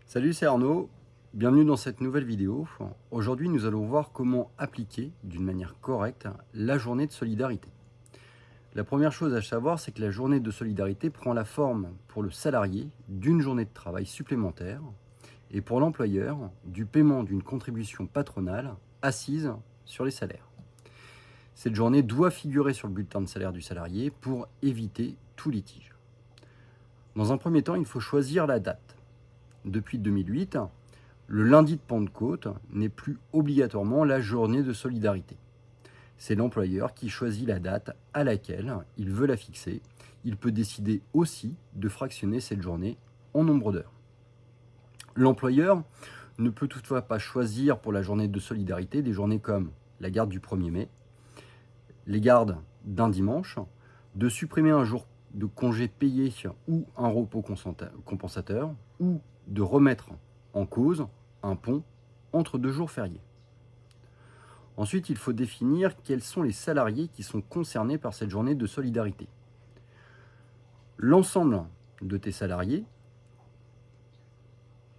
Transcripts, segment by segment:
Salut, c'est Arnaud, bienvenue dans cette nouvelle vidéo. Aujourd'hui, nous allons voir comment appliquer d'une manière correcte la journée de solidarité. La première chose à savoir, c'est que la journée de solidarité prend la forme pour le salarié d'une journée de travail supplémentaire et pour l'employeur du paiement d'une contribution patronale assise sur les salaires. Cette journée doit figurer sur le bulletin de salaire du salarié pour éviter tout litige. Dans un premier temps, il faut choisir la date. Depuis 2008, le lundi de Pentecôte n'est plus obligatoirement la journée de solidarité. C'est l'employeur qui choisit la date à laquelle il veut la fixer. Il peut décider aussi de fractionner cette journée en nombre d'heures. L'employeur ne peut toutefois pas choisir pour la journée de solidarité des journées comme la garde du 1er mai, les gardes d'un dimanche, de supprimer un jour de congé payé ou un repos compensateur, ou de remettre en cause un pont entre deux jours fériés. Ensuite, il faut définir quels sont les salariés qui sont concernés par cette journée de solidarité. L'ensemble de tes salariés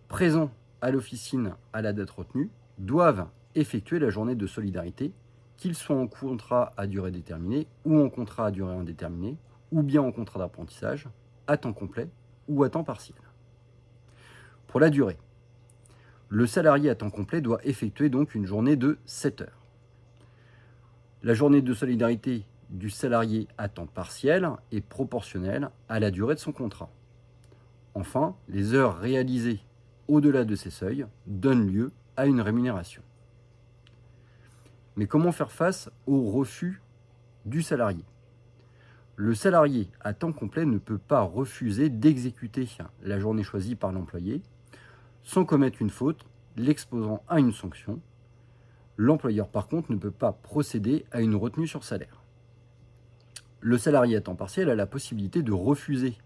présents à l'officine à la date retenue doivent effectuer la journée de solidarité, qu'ils soient en contrat à durée déterminée ou en contrat à durée indéterminée, ou bien en contrat d'apprentissage, à temps complet ou à temps partiel. Pour la durée, le salarié à temps complet doit effectuer donc une journée de 7 heures. La journée de solidarité du salarié à temps partiel est proportionnelle à la durée de son contrat. Enfin, les heures réalisées au-delà de ces seuils donnent lieu à une rémunération. Mais comment faire face au refus du salarié ? Le salarié à temps complet ne peut pas refuser d'exécuter la journée choisie par l'employé sans commettre une faute, l'exposant à une sanction. L'employeur, par contre, ne peut pas procéder à une retenue sur salaire. Le salarié à temps partiel a la possibilité de refuser,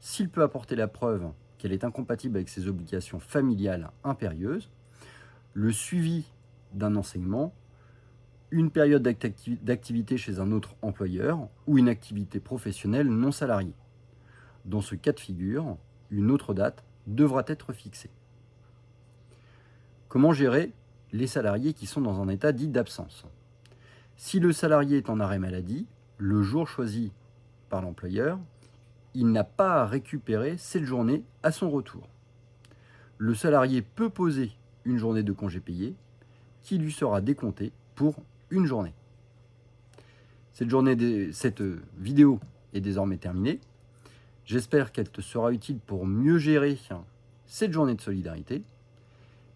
s'il peut apporter la preuve qu'elle est incompatible avec ses obligations familiales impérieuses, le suivi d'un enseignement, une période d'activité chez un autre employeur ou une activité professionnelle non salariée. Dans ce cas de figure, une autre date devra être fixée. Comment gérer les salariés qui sont dans un état dit d'absence ? Si le salarié est en arrêt maladie, le jour choisi par l'employeur, il n'a pas à récupérer cette journée à son retour. Le salarié peut poser une journée de congé payé qui lui sera décomptée pour une journée. Cette vidéo est désormais terminée. J'espère qu'elle te sera utile pour mieux gérer cette journée de solidarité.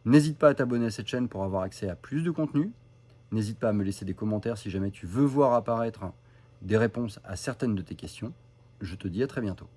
N'hésite pas à t'abonner à cette chaîne pour avoir accès à plus de contenu. N'hésite pas à me laisser des commentaires si jamais tu veux voir apparaître des réponses à certaines de tes questions. Je te dis à très bientôt.